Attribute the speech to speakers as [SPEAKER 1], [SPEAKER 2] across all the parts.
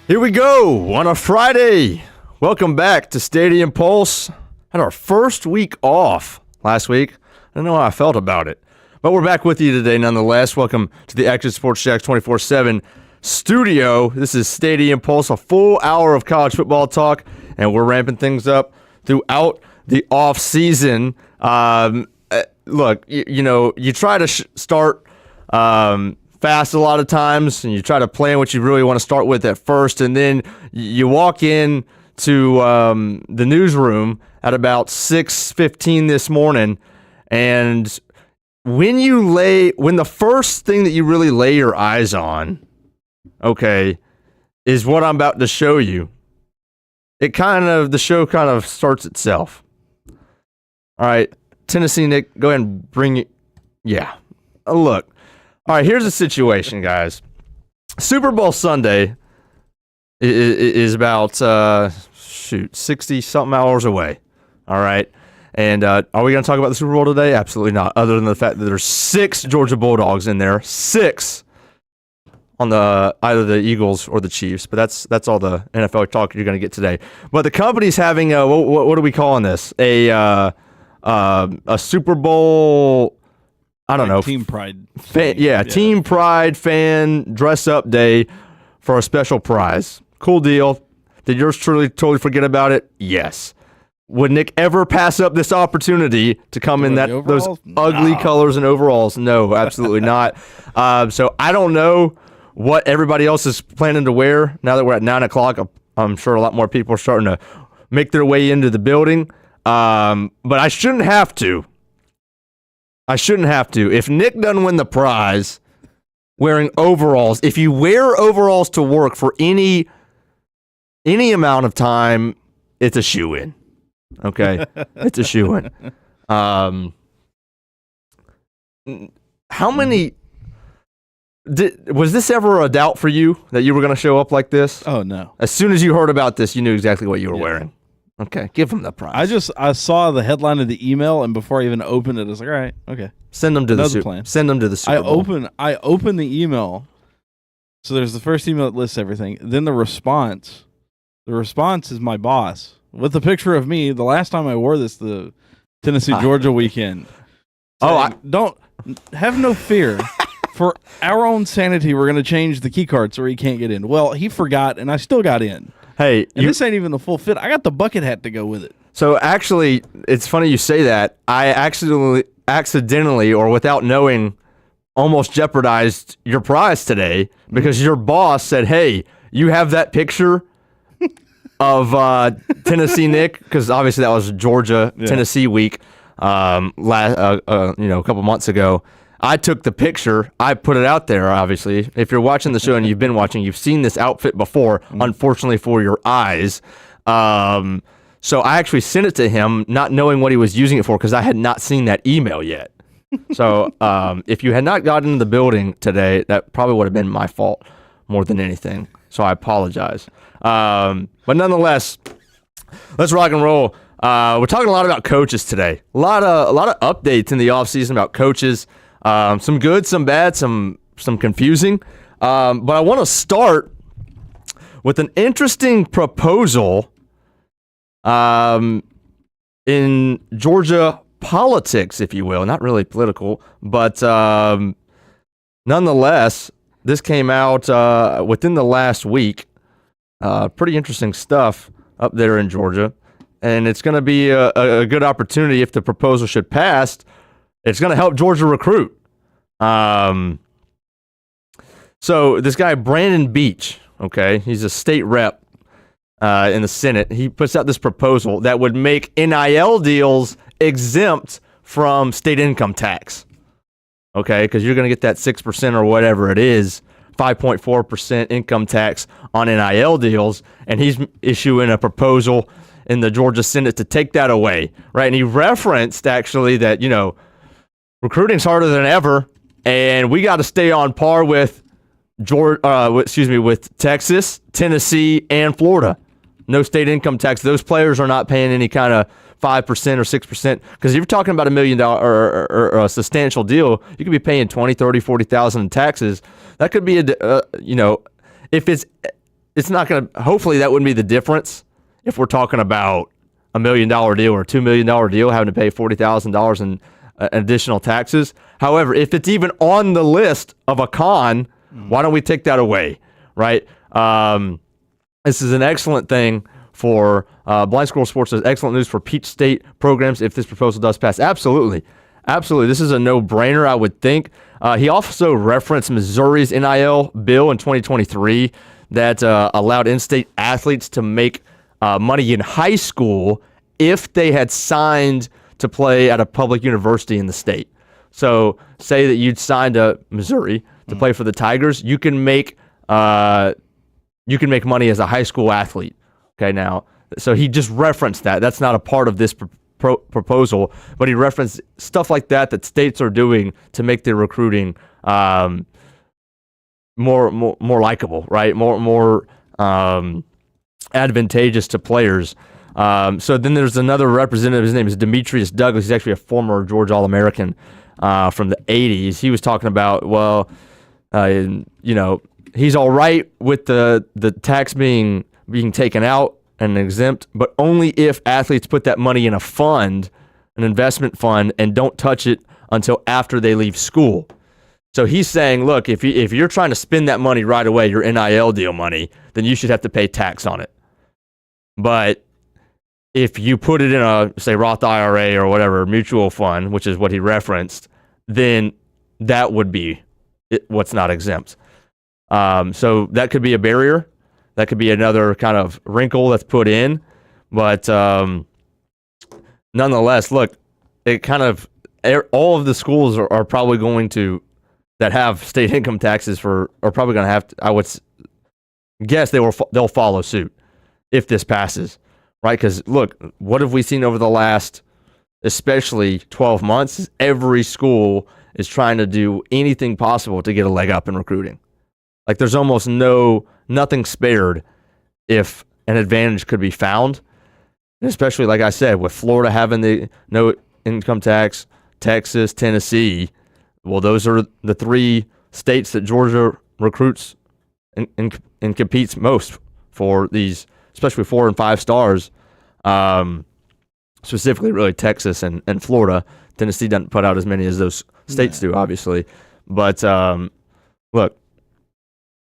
[SPEAKER 1] Here we go on a Friday. Welcome back to Stadium Pulse. Had our first week off last week. I don't know how I felt about it, but we're back with you today nonetheless. Welcome to the Action Sports Jacks 24/7 studio. This is Stadium Pulse, a full hour of college football talk, and we're ramping things up throughout the off season. Look, you try to start fast a lot of times, and you try to plan what you really want to start with at first, and then you walk in to the newsroom at about 6:15 this morning, and when the first thing that you really lay your eyes on, okay, is what I'm about to show you, the show kind of starts itself. All right, Tennessee Nick, go ahead and bring it. Yeah, look. All right, here's the situation, guys. Super Bowl Sunday is about, 60-something hours away. All right? And are we going to talk about the Super Bowl today? Absolutely not, other than the fact that there's 6 Georgia Bulldogs in there. 6 on either the Eagles or the Chiefs. But that's all the NFL talk you're going to get today. But the company's having, what are we calling this? A Super Bowl... I don't know.
[SPEAKER 2] Team Pride.
[SPEAKER 1] Team Pride fan dress-up day for a special prize. Cool deal. Did yours truly totally forget about it? Yes. Would Nick ever pass up this opportunity to come in those ugly colors and overalls? No, absolutely not. So I don't know what everybody else is planning to wear now that we're at 9 o'clock. I'm sure a lot more people are starting to make their way into the building. But I shouldn't have to. If Nick doesn't win the prize wearing overalls, if you wear overalls to work for any amount of time, it's a shoe-in. Okay? It's a shoe-in. How many... was this ever a doubt for you that you were going to show up like this?
[SPEAKER 2] Oh, no.
[SPEAKER 1] As soon as you heard about this, you knew exactly what you were wearing. Okay, give him the prize.
[SPEAKER 2] I saw the headline of the email, and before I even opened it, I was like, all right, okay.
[SPEAKER 1] Send them to the Super Bowl. Send them to the Super Bowl.
[SPEAKER 2] I open the email. So there's the first email that lists everything. Then the response. The response is my boss with a picture of me. The last time I wore this, the Tennessee Georgia weekend. Don't have no fear. For our own sanity, we're going to change the key card so he can't get in. Well, he forgot, and I still got in.
[SPEAKER 1] Hey,
[SPEAKER 2] this ain't even the full fit. I got the bucket hat to go with it.
[SPEAKER 1] So actually, it's funny you say that. I accidentally, or without knowing, almost jeopardized your prize today because your boss said, "Hey, you have that picture of Tennessee Nick," because obviously that was Georgia Tennessee week, a couple months ago. I took the picture. I put it out there, obviously. If you're watching the show and you've been watching, you've seen this outfit before, unfortunately for your eyes. So I actually sent it to him, not knowing what he was using it for, because I had not seen that email yet. So if you had not gotten into the building today, that probably would have been my fault more than anything. So I apologize. But nonetheless, let's rock and roll. We're talking a lot about coaches today. A lot of updates in the offseason about coaches. Some good, some bad, some confusing. But I want to start with an interesting proposal in Georgia politics, if you will. Not really political, but nonetheless, this came out within the last week. Pretty interesting stuff up there in Georgia. And it's going to be a good opportunity if the proposal should pass. It's going to help Georgia recruit. So this guy, Brandon Beach, okay, he's a state rep in the Senate. He puts out this proposal that would make NIL deals exempt from state income tax. Okay, because you're going to get that 6% or whatever it is, 5.4% income tax on NIL deals. And he's issuing a proposal in the Georgia Senate to take that away, right? And he referenced actually that, recruiting's harder than ever, and we got to stay on par with with Texas, Tennessee, and Florida. No state income tax. Those players are not paying any kind of 5% or 6%. Because if you're talking about $1 million or a substantial deal, you could be paying $20,000, $30,000, $40,000 in taxes. That could be if it's not going to, hopefully that wouldn't be the difference if we're talking about $1 million deal or $2 million deal, having to pay $40,000 in additional taxes. However, if it's even on the list of a con, why don't we take that away, right? This is an excellent thing for Blind Squirrel Sports. Is excellent news for Peach State programs if this proposal does pass. Absolutely. This is a no-brainer, I would think. He also referenced Missouri's NIL bill in 2023 that allowed in-state athletes to make money in high school if they had signed to play at a public university in the state. So say that you'd signed to Missouri to play for the Tigers, you can make money as a high school athlete. Okay, now, so he just referenced that. That's not a part of this proposal, but he referenced stuff like that states are doing to make their recruiting more likable, right? More advantageous to players. So then there's another representative. His name is Demetrius Douglas. He's actually a former Georgia All-American from the 80s. He was talking about, he's all right with the tax being taken out and exempt, but only if athletes put that money in a fund, an investment fund, and don't touch it until after they leave school. So he's saying, look, if you're trying to spend that money right away, your NIL deal money, then you should have to pay tax on it. But if you put it in a, say, Roth IRA or whatever, mutual fund, which is what he referenced, then that would be what's not exempt. So that could be a barrier. That could be another kind of wrinkle that's put in. But nonetheless, look, it kind of, all of the schools are probably going to, that have state income taxes are probably going to have to, I would guess they'll follow suit if this passes, right? Because look, what have we seen over the last, especially 12 months? Every school is trying to do anything possible to get a leg up in recruiting. Like there's almost nothing spared if an advantage could be found, and especially like I said, with Florida having the no income tax, Texas, Tennessee. Well, those are the three states that Georgia recruits and competes most for these, especially 4 and 5 stars. Specifically, really Texas and Florida. Tennessee doesn't put out as many as those states do, obviously. But look,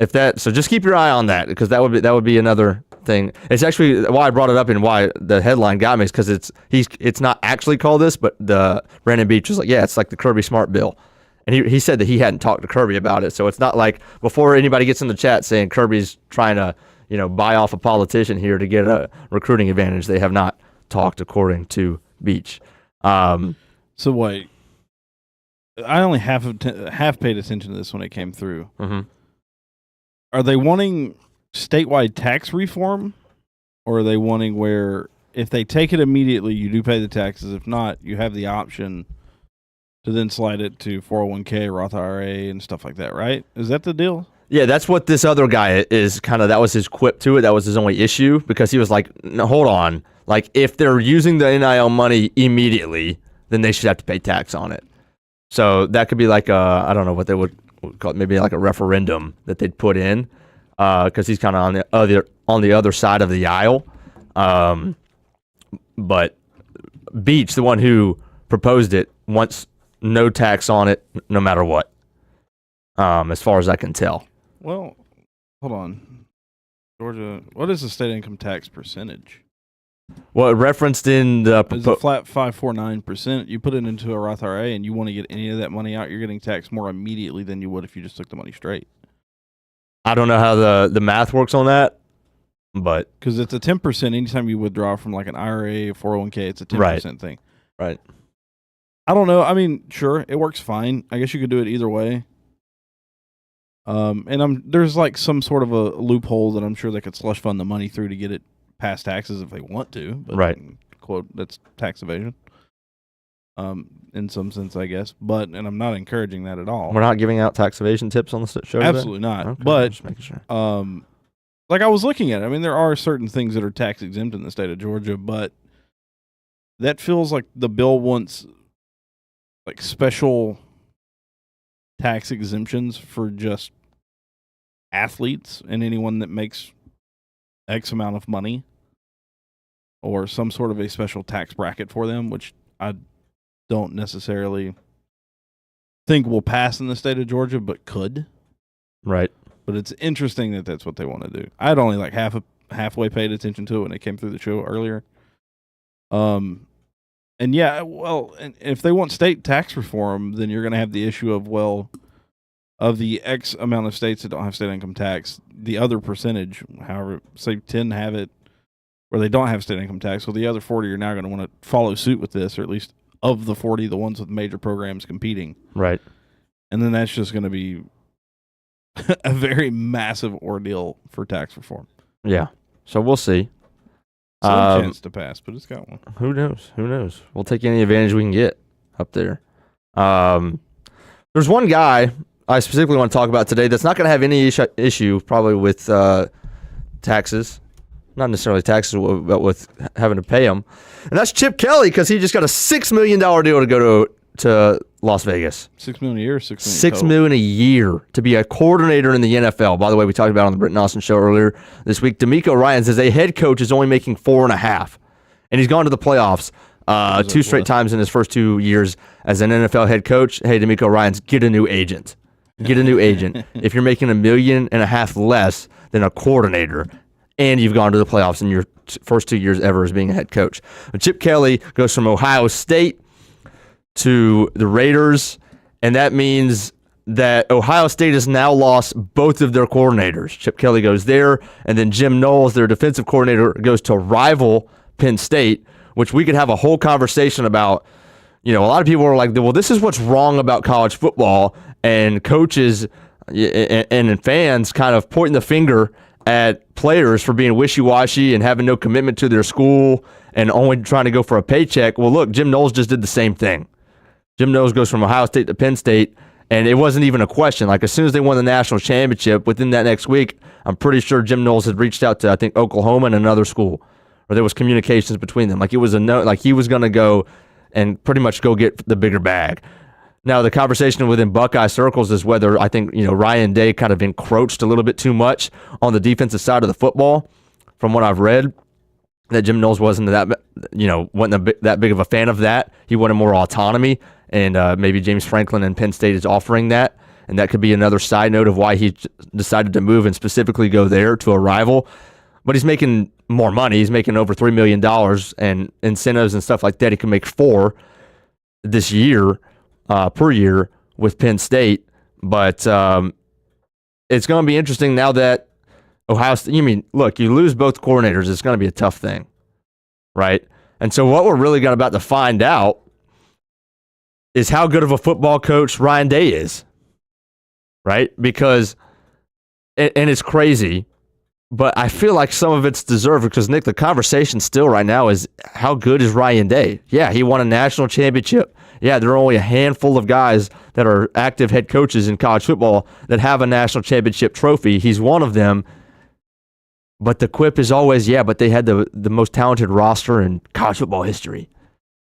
[SPEAKER 1] so just keep your eye on that, because that would be another thing. It's actually why I brought it up and why the headline got me is because it's not actually called this, but the Brandon Beach was like, yeah, it's like the Kirby Smart bill. And he said that he hadn't talked to Kirby about it. So it's not like before anybody gets in the chat saying Kirby's trying to, buy off a politician here to get a recruiting advantage. They have not talked, according to Beach.
[SPEAKER 2] So wait, I only half paid attention to this when it came through.
[SPEAKER 1] Mm-hmm.
[SPEAKER 2] Are they wanting statewide tax reform, or are they wanting where if they take it immediately, you do pay the taxes? If not, you have the option to then slide it to 401k, Roth IRA, and stuff like that, right? Is that the deal?
[SPEAKER 1] Yeah, that's what this other guy is kind of, that was his quip to it. That was his only issue, because he was like, no, hold on. Like, if they're using the NIL money immediately, then they should have to pay tax on it. So that could be like I don't know what they would call it, maybe like a referendum that they'd put in, because he's kind of on the other side of the aisle. But Beach, the one who proposed it, wants no tax on it no matter what, as far as I can tell.
[SPEAKER 2] Well, hold on. Georgia, what is the state income tax percentage?
[SPEAKER 1] Well, it referenced in the...
[SPEAKER 2] It's a flat 549%. You put it into a Roth IRA and you want to get any of that money out, you're getting taxed more immediately than you would if you just took the money straight.
[SPEAKER 1] I don't know how the math works on that, but...
[SPEAKER 2] Because it's a 10% anytime you withdraw from like an IRA or 401k, it's a 10% thing.
[SPEAKER 1] Right.
[SPEAKER 2] I don't know. I mean, sure, it works fine. I guess you could do it either way. And there's like some sort of a loophole that I'm sure they could slush fund the money through to get it past taxes if they want to. But
[SPEAKER 1] right.
[SPEAKER 2] Quote, that's tax evasion. In some sense, I guess. And I'm not encouraging that at all.
[SPEAKER 1] We're not giving out tax evasion tips on the show today?
[SPEAKER 2] Absolutely not.
[SPEAKER 1] Okay,
[SPEAKER 2] but
[SPEAKER 1] just making sure.
[SPEAKER 2] Like I was looking at it, I mean, there are certain things that are tax exempt in the state of Georgia, but that feels like the bill wants like special tax exemptions for just athletes and anyone that makes X amount of money or some sort of a special tax bracket for them, which I don't necessarily think will pass in the state of Georgia, but could.
[SPEAKER 1] Right.
[SPEAKER 2] But it's interesting that that's what they want to do. I had only like halfway paid attention to it when it came through the show earlier. And yeah, well, and if they want state tax reform, then you're going to have the issue of, well, of the X amount of states that don't have state income tax, the other percentage, however, say 10 have it where they don't have state income tax. So the other 40 are now going to want to follow suit with this, or at least of the 40, the ones with major programs competing.
[SPEAKER 1] Right.
[SPEAKER 2] And then that's just going to be a very massive ordeal for tax reform.
[SPEAKER 1] Yeah. So we'll see.
[SPEAKER 2] Some chance to pass, but it's got one.
[SPEAKER 1] Who knows? Who knows? We'll take any advantage we can get up there. There's one guy I specifically want to talk about today that's not going to have any issue probably with taxes. Not necessarily taxes, but with having to pay them. And that's Chip Kelly, because he just got a $6 million deal to go to Las Vegas.
[SPEAKER 2] $6 million a year,
[SPEAKER 1] $6 million a year to be a coordinator in the NFL. By the way, we talked about it on the Britton Austin show earlier this week. D'Amico Ryans, as a head coach, is only making $4.5 million, and he's gone to the playoffs 2 straight times in his first 2 years as an NFL head coach. Hey, D'Amico Ryans, get a new agent. Get a new agent. If you're making $1.5 million less than a coordinator, and you've gone to the playoffs in your first 2 years ever as being a head coach. But Chip Kelly goes from Ohio State to the Raiders, and that means that Ohio State has now lost both of their coordinators. Chip Kelly goes there, and then Jim Knowles, their defensive coordinator, goes to rival Penn State, which we could have a whole conversation about. You know, a lot of people are like, well, this is what's wrong about college football, and coaches and fans kind of pointing the finger at players for being wishy-washy and having no commitment to their school and only trying to go for a paycheck. Well, look, Jim Knowles just did the same thing. Jim Knowles goes from Ohio State to Penn State, and it wasn't even a question. Like, as soon as they won the national championship, within that next week, I'm pretty sure Jim Knowles had reached out to, I think, Oklahoma and another school, or there was communications between them. Like, it was a no, like he was going to go and pretty much go get the bigger bag. Now, the conversation within Buckeye circles is whether, I think, Ryan Day kind of encroached a little bit too much on the defensive side of the football. From what I've read, that Jim Knowles wasn't that big of a fan of that. He wanted more autonomy, and maybe James Franklin and Penn State is offering that, and that could be another side note of why he decided to move and specifically go there to a rival. But he's making more money. He's making over $3 million, and incentives and stuff like that. He can make $4 million this year. Per year with Penn State, but it's going to be interesting now that Ohio State, look, you lose both coordinators, it's going to be a tough thing, right? And so what we're really about to find out is how good of a football coach Ryan Day is, right? Because, and it's crazy, but I feel like some of it's deserved because, Nick, the conversation still right now is how good is Ryan Day? Yeah, he won a national championship. Yeah, there are only a handful of guys that are active head coaches in college football that have a national championship trophy. He's one of them. But the quip is always, yeah, but they had the most talented roster in college football history.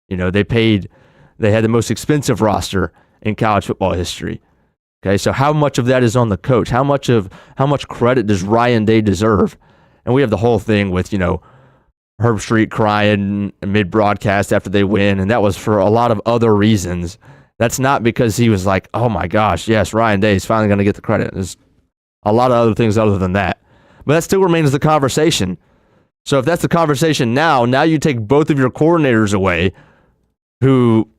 [SPEAKER 1] They had the most expensive roster in college football history. Okay, so how much of that is on the coach? How much credit does Ryan Day deserve? And we have the whole thing with, Herb Street crying mid-broadcast after they win, and that was for a lot of other reasons. That's not because he was like, oh my gosh, yes, Ryan Day is finally going to get the credit. There's a lot of other things other than that. But that still remains the conversation. So if that's the conversation now you take both of your coordinators away, who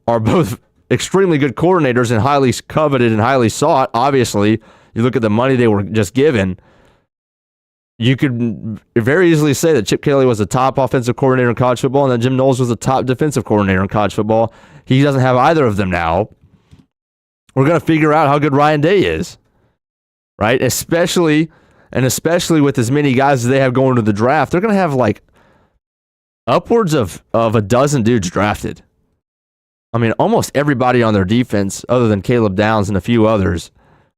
[SPEAKER 1] are both extremely good coordinators and highly coveted and highly sought. Obviously, you look at the money they were just given. You could very easily say that Chip Kelly was the top offensive coordinator in college football and that Jim Knowles was the top defensive coordinator in college football. He doesn't have either of them now. We're going to figure out how good Ryan Day is, right? Especially with as many guys as they have going to the draft. They're going to have like upwards of a dozen dudes drafted. Almost everybody on their defense, other than Caleb Downs and a few others,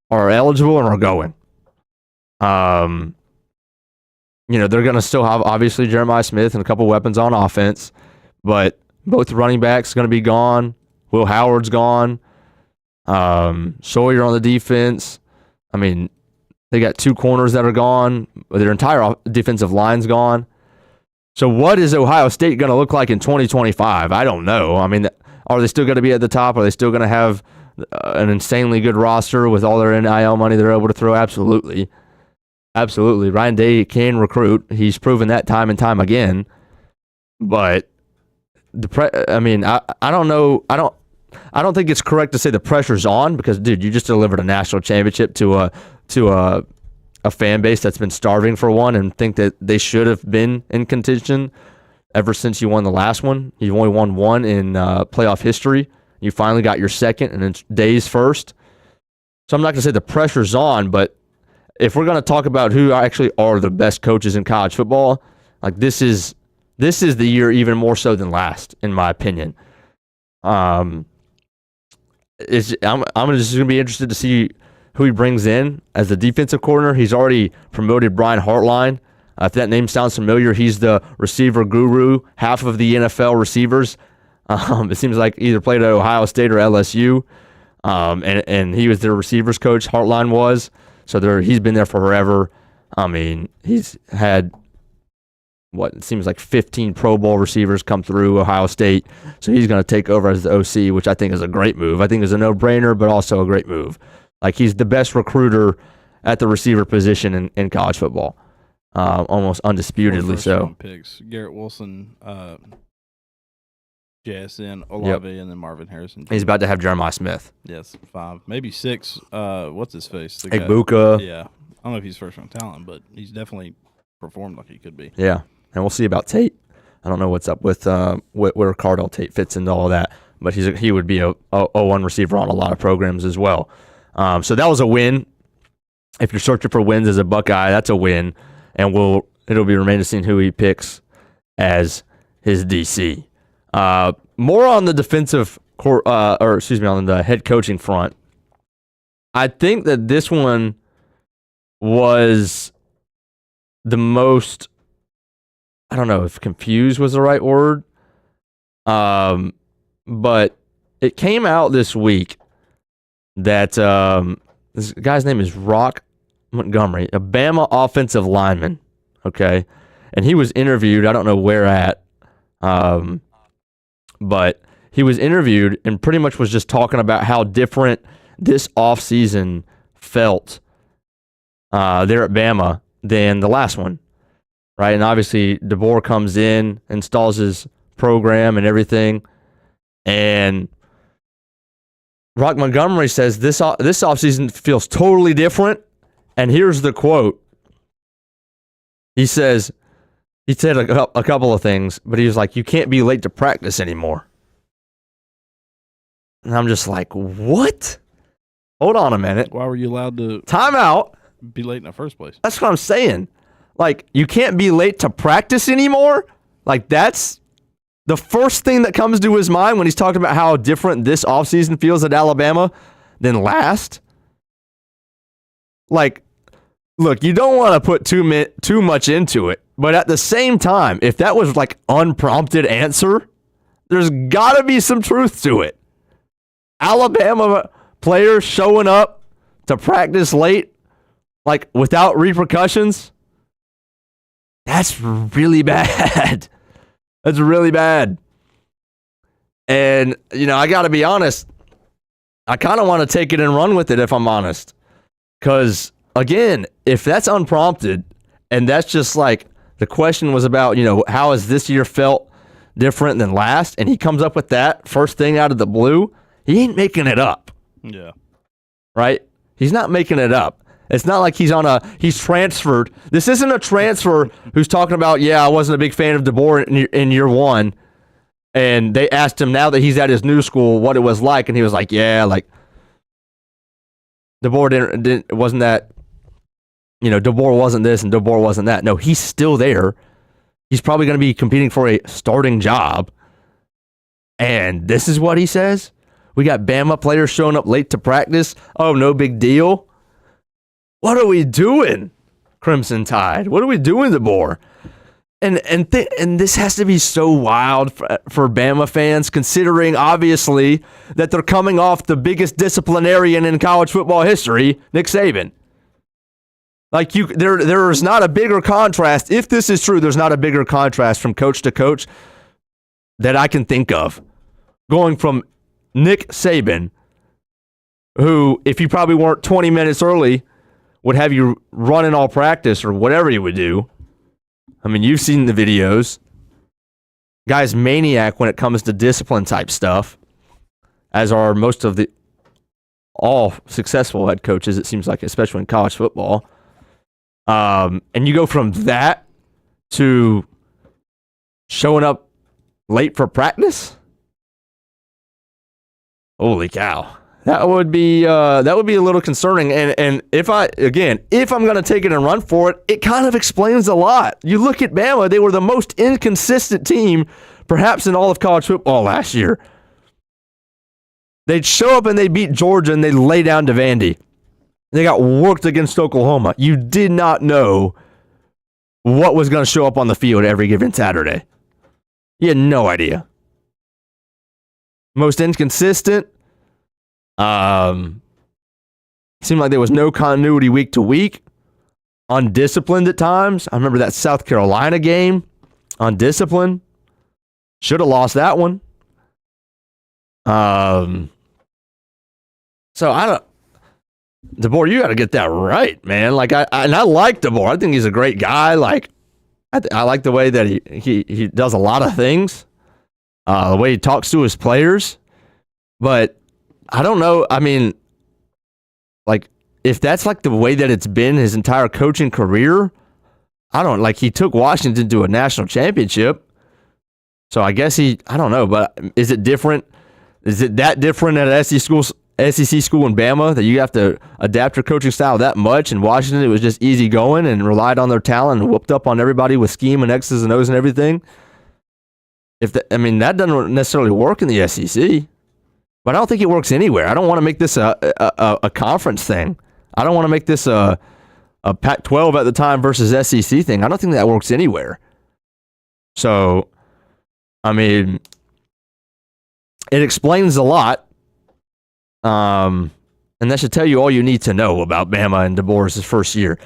[SPEAKER 1] are eligible and are going. They're going to still have, obviously, Jeremiah Smith and a couple weapons on offense, but both running backs are going to be gone. Will Howard's gone. Sawyer on the defense. They got 2 corners that are gone. Their entire defensive line's gone. So what is Ohio State going to look like in 2025? I don't know. I mean, are they still going to be at the top? Are they still going to have an insanely good roster with all their NIL money they're able to throw? Absolutely. Absolutely. Ryan Day can recruit. He's proven that time and time again. But I don't know. I don't think it's correct to say the pressure's on because, dude, you just delivered a national championship to a fan base that's been starving for one and think that they should have been in contention ever since you won the last one. You've only won one in playoff history. You finally got your second and it's Day's first. So I'm not going to say the pressure's on, but if we're going to talk about who actually are the best coaches in college football, like this is the year even more so than last, in my opinion. I'm just going to be interested to see who he brings in as the defensive coordinator. He's already promoted Brian Hartline. If that name sounds familiar, he's the receiver guru, half of the NFL receivers. It seems like either played at Ohio State or LSU, and he was their receivers coach, Hartline was. So he's been there for forever. I mean, he's had it seems like 15 Pro Bowl receivers come through Ohio State. So he's going to take over as the OC, which I think is a great move. I think it's a no-brainer, but also a great move. Like, he's the best recruiter at the receiver position in college football, almost undisputedly so.
[SPEAKER 2] Picks: Garrett Wilson, JSN, Olave, and then Marvin Harrison.
[SPEAKER 1] He's about to have Jeremiah Smith.
[SPEAKER 2] Yes, 5, maybe 6. What's his face?
[SPEAKER 1] Igbuka.
[SPEAKER 2] Yeah, I don't know if he's first-round talent, but he's definitely performed like he could be.
[SPEAKER 1] Yeah, and we'll see about Tate. I don't know what's up with where Cardell Tate fits into all that, but he would be a 1 receiver on a lot of programs as well. So that was a win. If you're searching for wins as a Buckeye, that's a win, and it'll be remain to see who he picks as his DC. More on the defensive on the head coaching front. I think that this one was the most, I don't know if confused was the right word, but it came out this week that this guy's name is Rock Montgomery, a Bama offensive lineman, okay? And he was interviewed, I don't know where at, but he was interviewed and pretty much was just talking about how different this offseason felt there at Bama than the last one, right? And obviously, Deboer comes in, installs his program and everything, and Rock Montgomery says this offseason feels totally different, and here's the quote. He said a couple of things, but he was like, you can't be late to practice anymore. And I'm just like, what? Hold on a minute.
[SPEAKER 2] Why were you allowed to
[SPEAKER 1] time out?
[SPEAKER 2] Be late in the first place?
[SPEAKER 1] That's what I'm saying. Like, you can't be late to practice anymore? Like, that's the first thing that comes to his mind when he's talking about how different this offseason feels at Alabama than last? Like, look, you don't want to put too much into it, but at the same time, if that was like unprompted answer, there's got to be some truth to it. Alabama players showing up to practice late, like without repercussions, that's really bad. That's really bad. And, I got to be honest, I kind of want to take it and run with it if I'm honest. Because, again, if that's unprompted and that's just like the question was about, how has this year felt different than last, and he comes up with that first thing out of the blue, he ain't making it up.
[SPEAKER 2] Yeah.
[SPEAKER 1] Right? He's not making it up. It's not like he's transferred. This isn't a transfer who's talking about, I wasn't a big fan of DeBoer in year one. And they asked him now that he's at his new school what it was like. And he was like, DeBoer wasn't that, DeBoer wasn't this and DeBoer wasn't that. No, he's still there. He's probably going to be competing for a starting job. And this is what he says. We got Bama players showing up late to practice. Oh, no big deal. What are we doing, Crimson Tide? What are we doing, DeBoer? And this has to be so wild for Bama fans, considering, obviously, that they're coming off the biggest disciplinarian in college football history, Nick Saban. Like there is not a bigger contrast. If this is true, there's not a bigger contrast from coach to coach that I can think of. Going from Nick Saban, who, if you probably weren't 20 minutes early, would have you running all practice or whatever you would do. I mean, you've seen the videos. Guy's maniac when it comes to discipline type stuff, as are most of the all successful head coaches, it seems like, especially in college football. And you go from that to showing up late for practice? Holy cow. That would be a little concerning. And if I'm going to take it and run for it, it kind of explains a lot. You look at Bama, they were the most inconsistent team perhaps in all of college football last year. They'd show up and they beat Georgia and they'd lay down to Vandy. They got worked against Oklahoma. You did not know what was going to show up on the field every given Saturday. You had no idea. Most inconsistent. Seemed like there was no continuity week to week. Undisciplined at times. I remember that South Carolina game. Undisciplined. Should have lost that one. So I don't. Deboer, you got to get that right, man. Like I like Deboer. I think he's a great guy. Like I like the way that he does a lot of things. The way he talks to his players. But I don't know. I mean, like, if that's like the way that it's been his entire coaching career, he took Washington to a national championship. So I guess I don't know, but is it different? Is it that different at an SEC school in Bama that you have to adapt your coaching style that much? In Washington, it was just easy going and relied on their talent and whooped up on everybody with scheme and X's and O's and everything. That doesn't necessarily work in the SEC. But I don't think it works anywhere. I don't want to make this a conference thing. I don't want to make this a Pac-12 at the time versus SEC thing. I don't think that works anywhere. So, I mean, it explains a lot. And that should tell you all you need to know about Bama and Deboer's first year.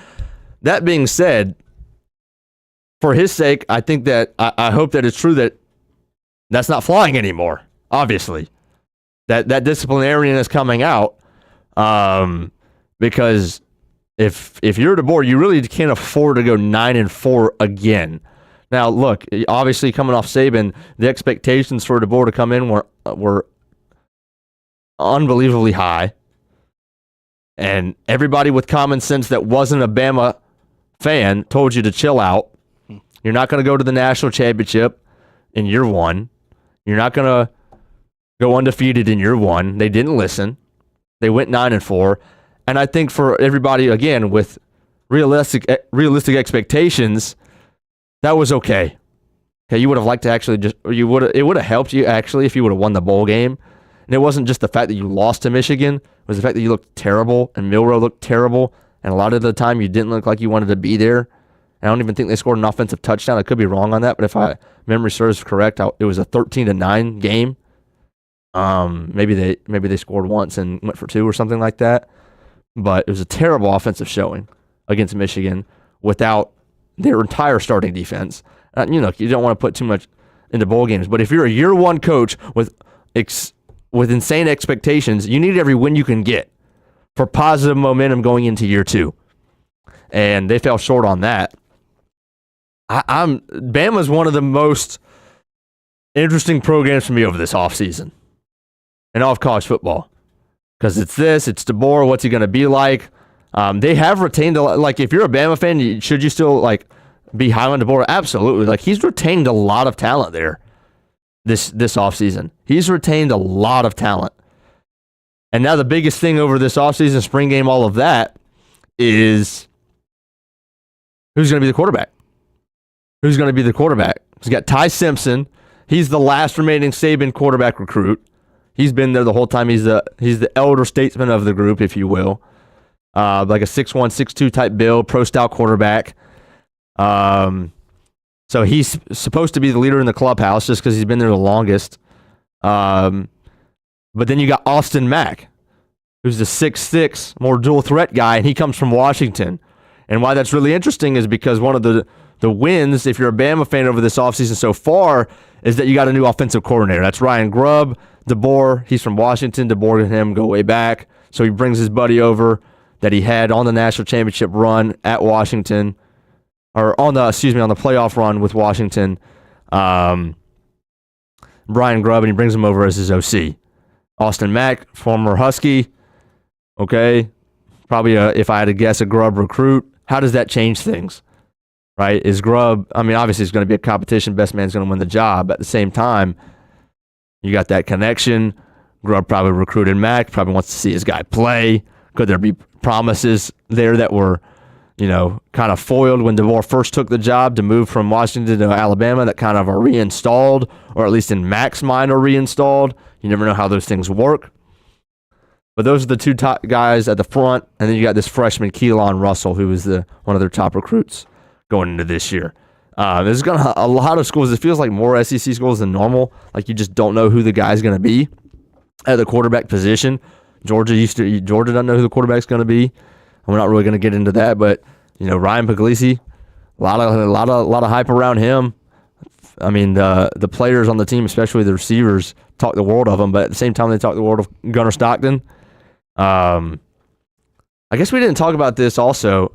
[SPEAKER 1] That being said, for his sake, I think that I hope that it's true that that's not flying anymore, obviously. That disciplinarian is coming out, because if you're DeBoer, you really can't afford to go 9-4 again. Now, look, obviously coming off Saban, the expectations for DeBoer to come in were unbelievably high, and everybody with common sense that wasn't a Bama fan told you to chill out. You're not going to go to the national championship in year one. You're not going to go undefeated in year one. They didn't listen. They went 9-4. And I think for everybody, again, with realistic expectations, that was okay. Okay, you would have liked to actually it would have helped you actually if you would have won the bowl game. And it wasn't just the fact that you lost to Michigan. It was the fact that you looked terrible and Milroe looked terrible. And a lot of the time you didn't look like you wanted to be there. And I don't even think they scored an offensive touchdown. I could be wrong on that, but if memory serves correct, it was a 13-9 game. Maybe they scored once and went for 2 or something like that. But it was a terrible offensive showing against Michigan without their entire starting defense. You don't want to put too much into bowl games, but if you're a year one coach with insane expectations, you need every win you can get for positive momentum going into year two. And they fell short on that. Bama's one of the most interesting programs for me over this offseason and all of college football. Because it's DeBoer, what's he going to be like? They have retained a lot. Like, if you're a Bama fan, should you still be high on DeBoer? Absolutely. Like, he's retained a lot of talent there this offseason. He's retained a lot of talent. And now the biggest thing over this offseason, spring game, all of that, is who's going to be the quarterback? Who's going to be the quarterback? He's got Ty Simpson. He's the last remaining Saban quarterback recruit. He's been there the whole time. He's the elder statesman of the group, if you will. Like a 6'1", 6'2" type build, pro-style quarterback. So he's supposed to be the leader in the clubhouse just because he's been there the longest. But then you got Austin Mack, who's the 6'6", more dual threat guy, and he comes from Washington. And why that's really interesting is because one of the wins, if you're a Bama fan over this offseason so far, is that you got a new offensive coordinator. That's Ryan Grubb. Deboer, he's from Washington. Deboer and him go way back. So he brings his buddy over that he had on the national championship run at Washington, or on the playoff run with Washington. Brian Grubb, and he brings him over as his OC. Austin Mack, former Husky. Okay, probably if I had to guess, a Grubb recruit. How does that change things? Right? Is Grubb, obviously it's going to be a competition. Best man's going to win the job. At the same time, you got that connection. Grubb probably recruited Mack, probably wants to see his guy play. Could there be promises there that were, kind of foiled when DeBoer first took the job to move from Washington to Alabama that kind of are reinstalled, or at least in Mack's mind are reinstalled? You never know how those things work. But those are the two top guys at the front, and then you got this freshman, Keelan Russell, who is one of their top recruits going into this year. There's going to a lot of schools. It feels like more SEC schools than normal. Like you just don't know who the guy's going to be at the quarterback position. Georgia doesn't know who the quarterback's going to be. We're not really going to get into that, but Ryan Puglisi, a lot of hype around him. The players on the team, especially the receivers, talk the world of him, but at the same time they talk the world of Gunnar Stockton. I guess we didn't talk about this also.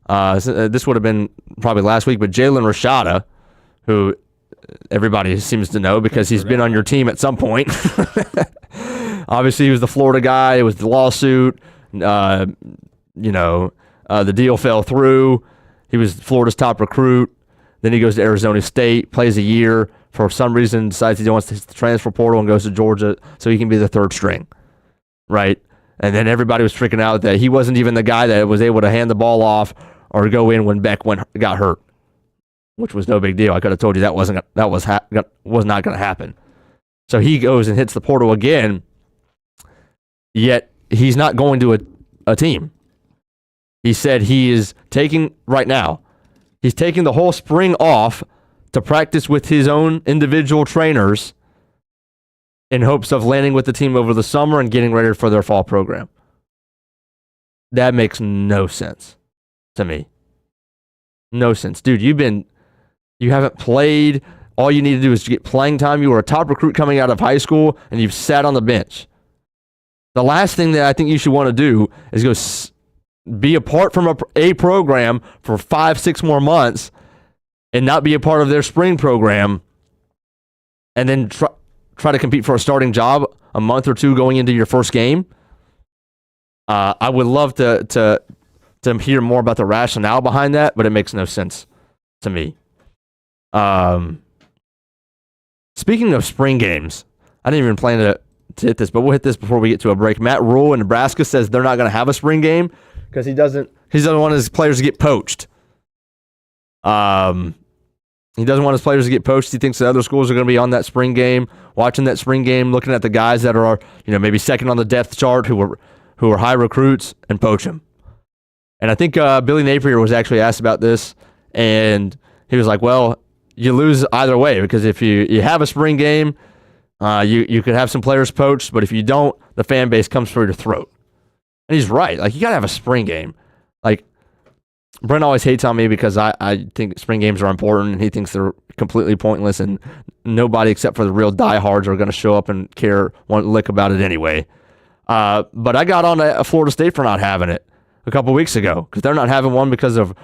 [SPEAKER 1] This would have been probably last week, but Jalen Rashada, who everybody seems to know because he's been on your team at some point. Obviously, he was the Florida guy. It was the lawsuit. The deal fell through. He was Florida's top recruit. Then he goes to Arizona State, plays a year. For some reason, decides he wants to hit the transfer portal and goes to Georgia so he can be the third string, right? And then everybody was freaking out that he wasn't even the guy that was able to hand the ball off or go in when Beck got hurt, which was no big deal. I could have told you that was not going to happen. So he goes and hits the portal again, yet he's not going to a team. He said he's taking the whole spring off to practice with his own individual trainers in hopes of landing with the team over the summer and getting ready for their fall program. That makes no sense to me. No sense. Dude, you haven't played. All you need to do is get playing time. You were a top recruit coming out of high school, and you've sat on the bench. The last thing that I think you should want to do is go be apart from a program for 5-6 more months and not be a part of their spring program, and then try to compete for a starting job a month or two going into your first game. I would love to hear more about the rationale behind that, but it makes no sense to me. Speaking of spring games, I didn't even plan to hit this, but we'll hit this before we get to a break. Matt Rule in Nebraska says they're not going to have a spring game because he doesn't want his players to get poached. He doesn't want his players to get poached. He thinks that other schools are going to be on that spring game, watching that spring game, looking at the guys that are, maybe second on the depth chart who are high recruits and poach them. And I think Billy Napier was actually asked about this, and he was like, well, you lose either way because if you have a spring game, you could have some players poached, but if you don't, the fan base comes for your throat. And he's right. Like, you got to have a spring game. Like, Brent always hates on me because I think spring games are important, and he thinks they're completely pointless, and nobody except for the real diehards are going to show up and care one lick about it anyway. But I got on to Florida State for not having it a couple weeks ago because they're not having one because of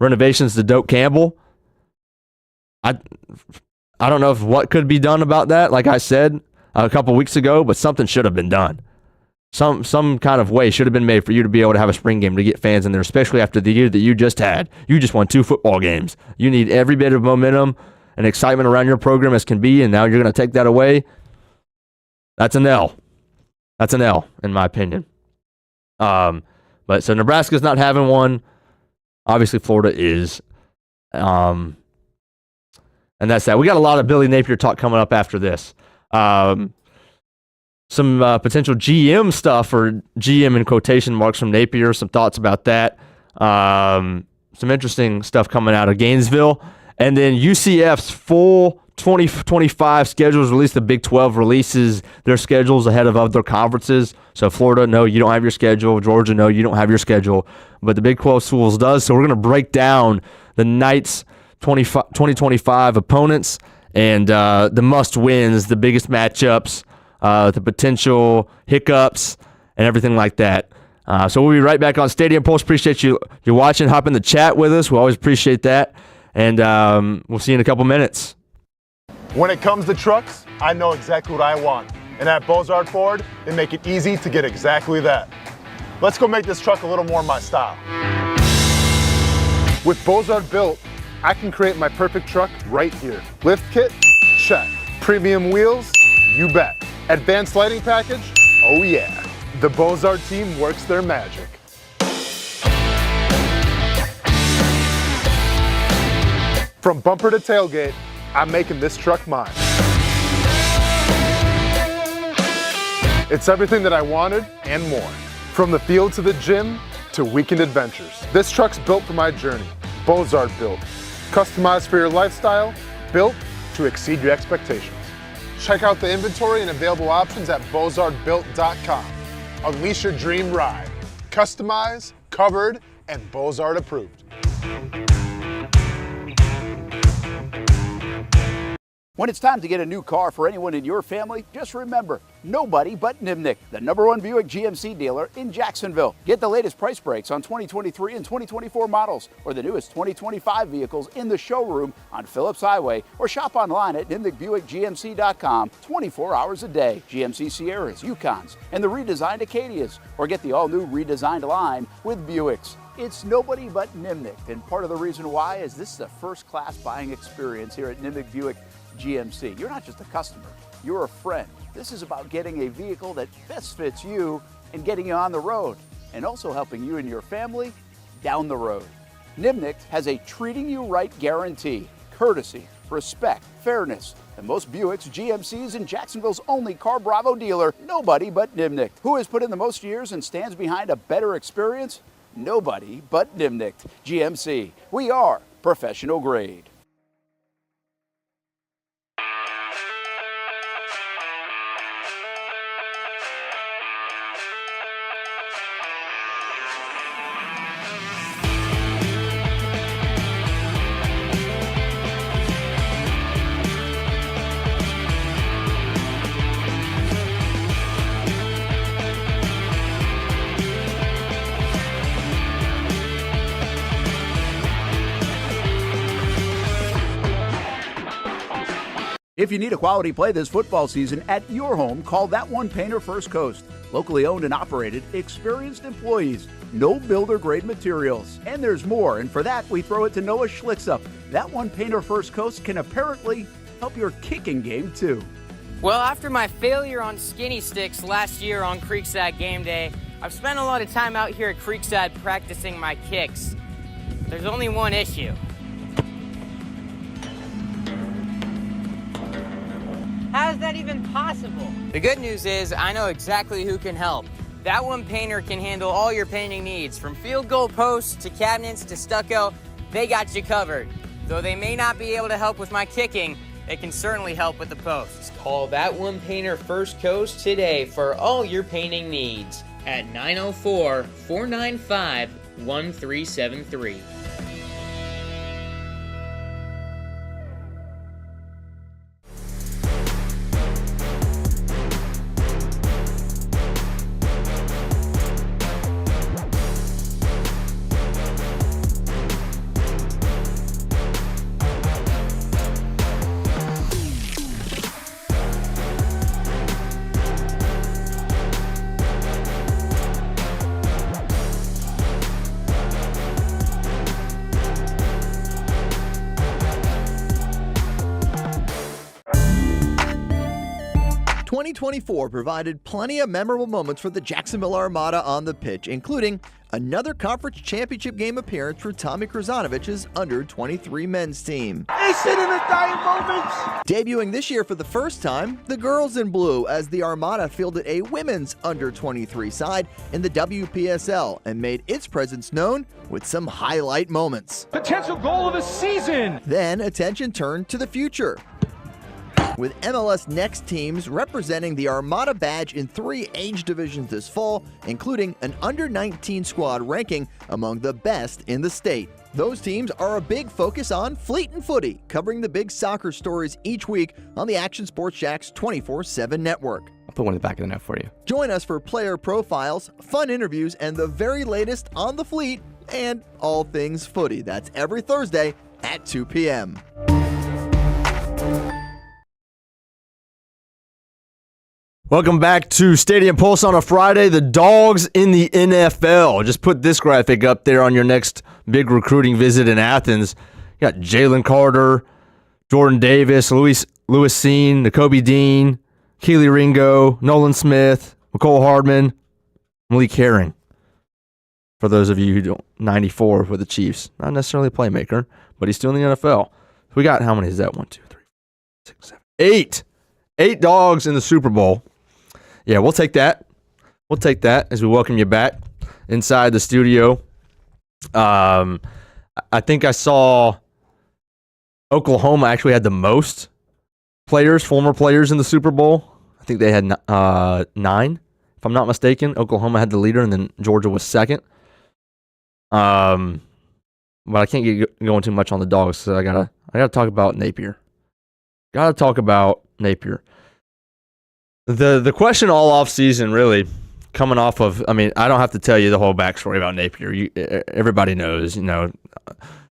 [SPEAKER 1] renovations to Doak Campbell. I don't know what could be done about that, like I said a couple weeks ago, but something should have been done. Some kind of way should have been made for you to be able to have a spring game to get fans in there, especially after the year that you just had. You just won 2 football games. You need every bit of momentum and excitement around your program as can be, and now you're going to take that away. That's an L. That's an L, in my opinion. But so Nebraska's not having one. Obviously, Florida is. And that's that. We got a lot of Billy Napier talk coming up after this. Some potential GM stuff, or GM in quotation marks, from Napier. Some thoughts about that. Some interesting stuff coming out of Gainesville. And then UCF's full 2025 schedules released. The Big 12 releases their schedules ahead of other conferences. So Florida, no, you don't have your schedule. Georgia, no, you don't have your schedule. But the Big 12 schools does. So we're going to break down the Knights' 2025 opponents and the must-wins, the biggest matchups, the potential hiccups, and everything like that. So we'll be right back on Stadium Pulse. Appreciate you watching. Hop in the chat with us. We always appreciate that. And we'll see you in a couple minutes.
[SPEAKER 3] When it comes to trucks, I know exactly what I want. And at Bozard Ford, they make it easy to get exactly that. Let's go make this truck a little more my style. With Bozard Built, I can create my perfect truck right here. Lift kit? Check. Premium wheels? You bet. Advanced lighting package? Oh yeah. The Bozard team works their magic. From bumper to tailgate, I'm making this truck mine. It's everything that I wanted and more. From the field to the gym to weekend adventures. This truck's built for my journey. Bozard Built. Customized for your lifestyle, built to exceed your expectations. Check out the inventory and available options at bozardbuilt.com. Unleash your dream ride. Customized, covered, and Bozard approved.
[SPEAKER 4] When it's time to get a new car for anyone in your family, just remember, nobody but Nimnick, the #1 Buick GMC dealer in Jacksonville. Get the latest price breaks on 2023 and 2024 models or the newest 2025 vehicles in the showroom on Phillips Highway or shop online at nimnickbuickgmc.com 24 hours a day. GMC Sierras, Yukons, and the redesigned Acadias, or get the all-new redesigned line with Buicks. It's nobody but Nimnick, and part of the reason why is this is a first-class buying experience here at Nimnick Buick GMC. You're not just a customer, you're a friend. This is about getting a vehicle that best fits you and getting you on the road, and also helping you and your family down the road. Nimnick has a treating you right guarantee, courtesy, respect, fairness, and most Buicks, GMCs, and Jacksonville's only Car Bravo dealer, nobody but Nimnick. Who has put in the most years and stands behind a better experience? Nobody but Nimnick. GMC, we are professional grade. If you need a quality play this football season at your home, call That One Painter First Coast. Locally owned and operated, experienced employees, no builder grade materials. And there's more, and for that we throw it to Noah Schlicksup. That One Painter First Coast can apparently help your kicking game too.
[SPEAKER 5] Well, after my failure on skinny sticks last year on Creekside game day, I've spent a lot of time out here at Creekside practicing my kicks. There's only one issue. How is that even possible? The good news is I know exactly who can help. That One Painter can handle all your painting needs, from field goal posts to cabinets to stucco. They got you covered. Though they may not be able to help with my kicking, they can certainly help with the posts. Call That One Painter First Coast today for all your painting needs at 904-495-1373.
[SPEAKER 6] '24 provided plenty of memorable moments for the Jacksonville Armada on the pitch, including another conference championship game appearance for Tommy Krasanovich's under-23 men's team. Debuting this year for the first time, the girls in blue, as the Armada fielded a women's under-23 side in the WPSL and made its presence known with some highlight moments.
[SPEAKER 7] Potential goal of the season!
[SPEAKER 6] Then attention turned to the future. with MLS Next teams representing the Armada badge in 3 age divisions this fall, including an under-19 squad ranking among the best in the state. Those teams are a big focus on Fleet and Footy, covering the big soccer stories each week on the Action Sports Jax 24/7 network.
[SPEAKER 7] I'll put one in the back of the net for you.
[SPEAKER 6] Join us for player profiles, fun interviews, and the very latest on the Fleet and all things footy. That's every Thursday at 2 p.m.
[SPEAKER 1] Welcome back to Stadium Pulse on a Friday. The dogs in the NFL. Just put this graphic up there on your next big recruiting visit in Athens. You got Jalen Carter, Jordan Davis, Louis Sean, Nakobe Dean, Keely Ringo, Nolan Smith, McCole Hardman, Malik Herring. For those of you who don't, 94 with the Chiefs. Not necessarily a playmaker, but he's still in the NFL. We got, how many is that? 1, 2, 3, 4, 5, 6, 7, 8. 8 dogs in the Super Bowl. Yeah, we'll take that. We'll take that as we welcome you back inside the studio. I think I saw Oklahoma actually had the most players, former players in the Super Bowl. I think they had 9, if I'm not mistaken. Oklahoma had the leader, and then Georgia was second. But I can't get going too much on the dogs, so I gotta talk about Napier. Gotta talk about Napier. The question all offseason, really, coming off of, I mean, I don't have to tell you the whole backstory about Napier. Everybody knows, you know,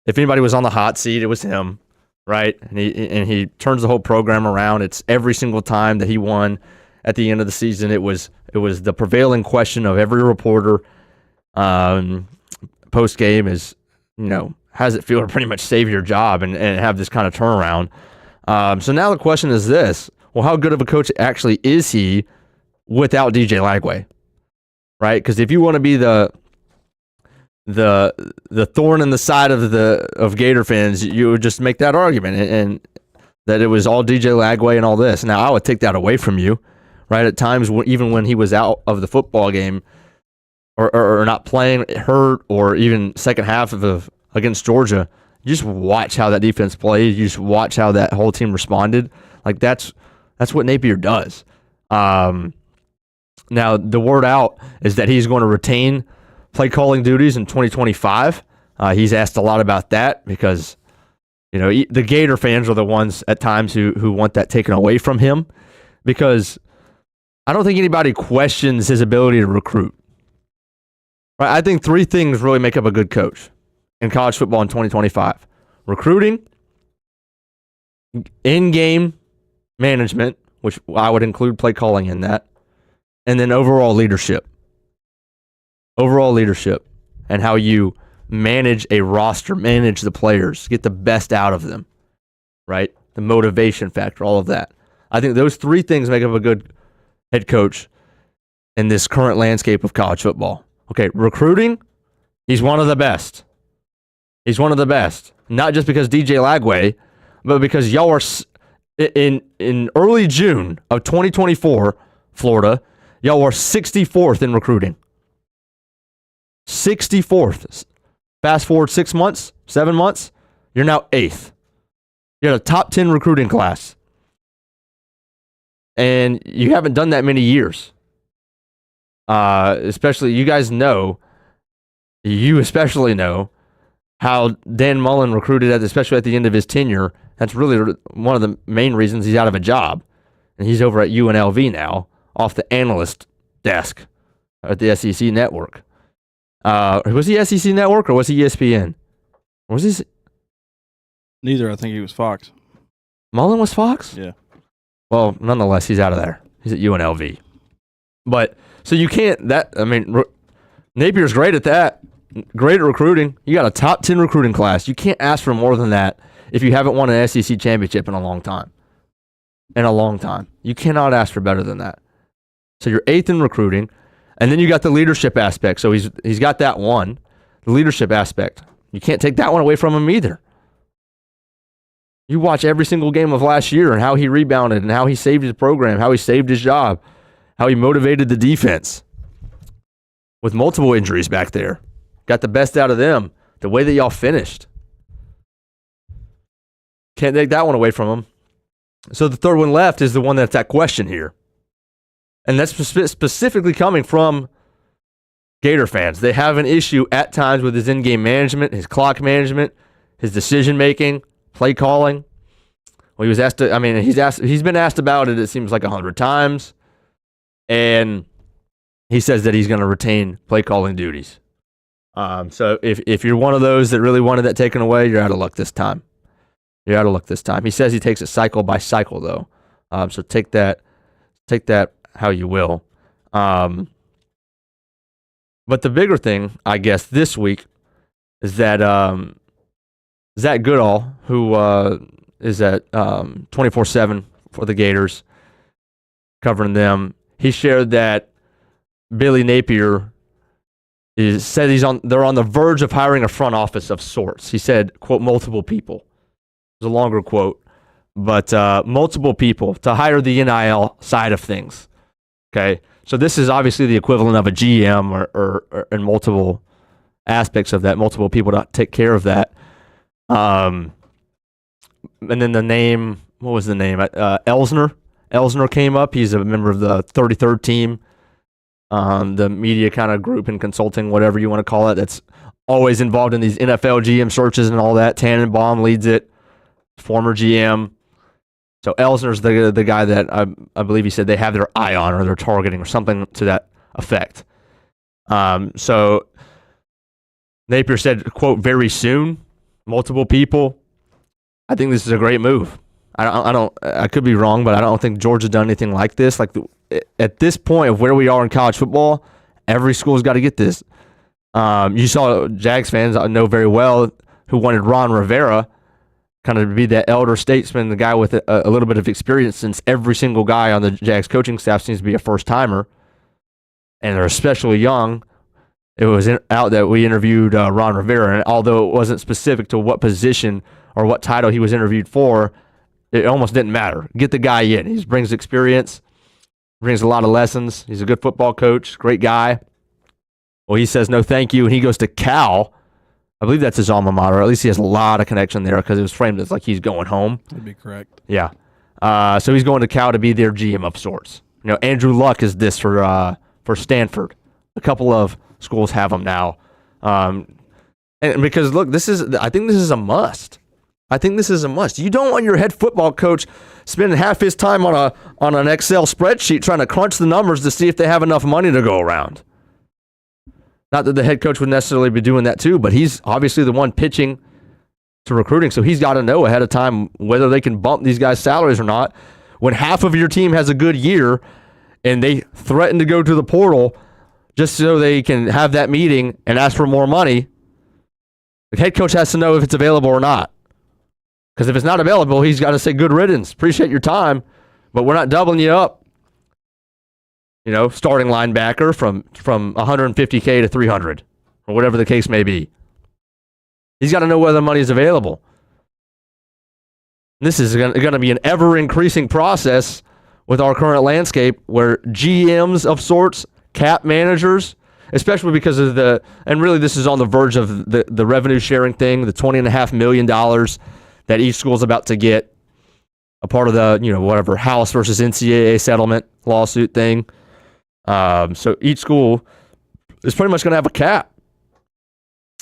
[SPEAKER 1] if anybody was on the hot seat, it was him, right? And he turns the whole program around. It's every single time that he won at the end of the season. It was the prevailing question of every reporter post game is, you know, how does it feel to pretty much save your job and have this kind of turnaround? So now the question is this. Well, how good of a coach actually is he without DJ Lagway, right? Because if you want to be the thorn in the side of Gator fans, you would just make that argument and that it was all DJ Lagway and all this. Now, I would take that away from you, right? At times, even when he was out of the football game or not playing, hurt, or even second half against Georgia, you just watch how that defense played. You just watch how that whole team responded. Like, that's what Napier does. Now, the word out is that he's going to retain play calling duties in 2025. He's asked a lot about that because, you know, the Gator fans are the ones at times who want that taken away from him, because I don't think anybody questions his ability to recruit. Right? I think 3 things really make up a good coach in college football in 2025. Recruiting, in-game management, which I would include play calling in that, and then overall leadership. Overall leadership and how you manage a roster, manage the players, get the best out of them, right? The motivation factor, all of that. I think those 3 things make up a good head coach in this current landscape of college football. Okay, recruiting, he's one of the best. He's one of the best. Not just because DJ Lagway, but because y'all are in early June of 2024, Florida, y'all were 64th in recruiting. 64th. Fast forward 6 months, 7 months, you're now 8th. You're a top 10 recruiting class. And you haven't done that many years. Especially, you guys know, you especially know how Dan Mullen recruited, especially at the end of his tenure. That's really one of the main reasons he's out of a job. And he's over at UNLV now, off the analyst desk at the SEC network. Was he SEC network or was he ESPN? Or was he?
[SPEAKER 2] Neither. I think he was Fox.
[SPEAKER 1] Mullen was Fox?
[SPEAKER 2] Yeah.
[SPEAKER 1] Well, nonetheless, he's out of there. He's at UNLV. But, so you can't, Napier's great at that. Great at recruiting. You got a top 10 recruiting class. You can't ask for more than that if you haven't won an SEC championship in a long time. In a long time. You cannot ask for better than that. So you're 8th in recruiting, and then you got the leadership aspect. So he's got that one, the leadership aspect. You can't take that one away from him either. You watch every single game of last year and how he rebounded and how he saved his program, how he saved his job, how he motivated the defense with multiple injuries back there. Got the best out of them. The way that y'all finished. Can't take that one away from him. So the third one left is the one that's at question here. And that's specifically coming from Gator fans. They have an issue at times with his in-game management, his clock management, his decision-making, play calling. Well, he was asked to, he's been asked about it seems like 100 times. And he says that he's going to retain play calling duties. So if you're one of those that really wanted that taken away, you're out of luck this time. You're out of luck this time. He says he takes it cycle by cycle, though. So take that how you will. But the bigger thing, I guess, this week is that Zach Goodall, who is at 24/7 for the Gators, covering them, he shared that Billy Napier said they're on the verge of hiring a front office of sorts. He said, quote, multiple people. It was a longer quote, but multiple people to hire the NIL side of things. Okay, so this is obviously the equivalent of a GM or in multiple aspects of that, multiple people to take care of that. And then the name, what was the name? Elsner. Elsner came up. He's a member of the 33rd team, the media kind of group and consulting, whatever you want to call it, that's always involved in these NFL GM searches and all that. Tannenbaum leads it, former GM. So Elsner's the guy that I believe he said they have their eye on or they're targeting or something to that effect. So Napier said, quote, very soon, multiple people. I think this is a great move. I could be wrong, but I don't think Georgia's done anything like this. Like at this point of where we are in college football, every school's got to get this. You saw Jags fans I know very well who wanted Ron Rivera kind of be that elder statesman, the guy with a little bit of experience, since every single guy on the Jags coaching staff seems to be a first-timer, and they're especially young. It was out that we interviewed Ron Rivera, and although it wasn't specific to what position or what title he was interviewed for, it almost didn't matter. Get the guy in. He brings experience, brings a lot of lessons. He's a good football coach, great guy. Well, he says no thank you, and he goes to Cal. I believe that's his alma mater. At least he has a lot of connection there because it was framed as like he's going home.
[SPEAKER 2] That'd be correct.
[SPEAKER 1] Yeah. So he's going to Cal to be their GM of sorts. You know, Andrew Luck is this for Stanford. A couple of schools have him now. And because, look, I think this is a must. You don't want your head football coach spending half his time on an Excel spreadsheet trying to crunch the numbers to see if they have enough money to go around. Not that the head coach would necessarily be doing that too, but he's obviously the one pitching to recruiting, so he's got to know ahead of time whether they can bump these guys' salaries or not. When half of your team has a good year and they threaten to go to the portal just so they can have that meeting and ask for more money, the head coach has to know if it's available or not. Because if it's not available, he's got to say, good riddance, appreciate your time, but we're not doubling you up. You know, starting linebacker from $150K to $300, or whatever the case may be. He's got to know whether the money is available. This is going to be an ever-increasing process with our current landscape where GMs of sorts, cap managers, especially because of and really this is on the verge of the revenue sharing thing, the $20.5 million that each school's about to get, a part of the, whatever, House versus NCAA settlement lawsuit thing. So each school is pretty much going to have a cap.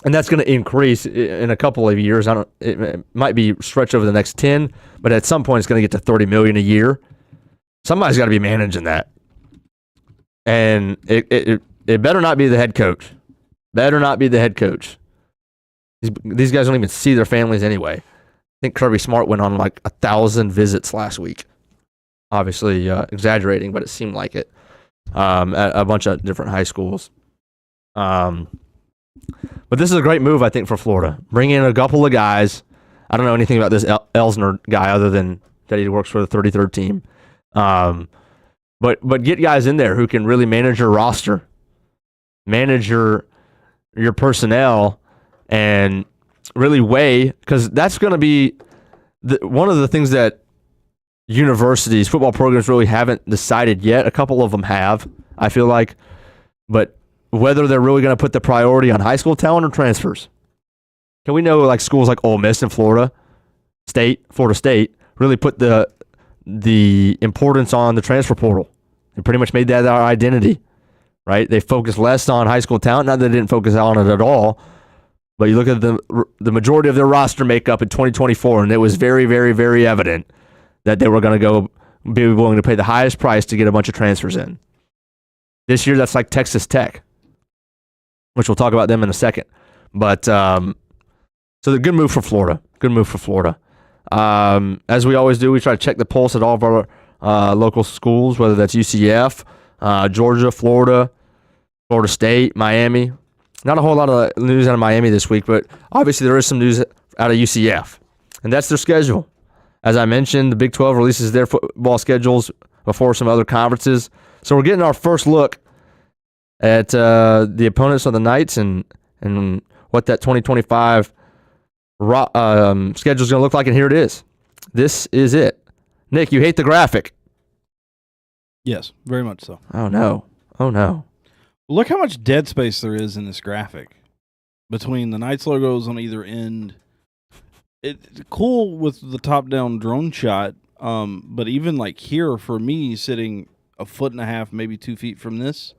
[SPEAKER 1] And that's going to increase in a couple of years. It might be stretched over the next 10, but at some point it's going to get to $30 million a year. Somebody's got to be managing that. And it better not be the head coach. Better not be the head coach. These guys don't even see their families anyway. I think Kirby Smart went on like 1,000 visits last week. Obviously exaggerating, but it seemed like it. At a bunch of different high schools. But this is a great move, I think, for Florida. Bring in a couple of guys. I don't know anything about this Elsner guy other than that he works for the 33rd team. But get guys in there who can really manage your roster, manage your personnel, and really weigh, because that's going to be one of the things that universities, football programs really haven't decided yet. A couple of them have, I feel like. But whether they're really going to put the priority on high school talent or transfers. Can we know like schools like Ole Miss and Florida State really put the the importance on the transfer portal. They pretty much made that our identity, right? They focused less on high school talent. Not that they didn't focus on it at all, but you look at the majority of their roster makeup in 2024, and it was very, very, very evident that they were going to be willing to pay the highest price to get a bunch of transfers in. This year, that's like Texas Tech, which we'll talk about them in a second. But so the good move for Florida. Good move for Florida. As we always do, we try to check the pulse at all of our local schools, whether that's UCF, Georgia, Florida State, Miami. Not a whole lot of news out of Miami this week, but obviously there is some news out of UCF, and that's their schedule. As I mentioned, the Big 12 releases their football schedules before some other conferences. So we're getting our first look at the opponents of the Knights and what that 2025 schedule is going to look like, and here it is. This is it. Nick, you hate the graphic.
[SPEAKER 2] Yes, very much so.
[SPEAKER 1] Oh, no. Oh, no.
[SPEAKER 2] Look how much dead space there is in this graphic between the Knights logos on either end. It's cool with the top-down drone shot, but even like here, for me, sitting a foot and a half, maybe 2 feet from this,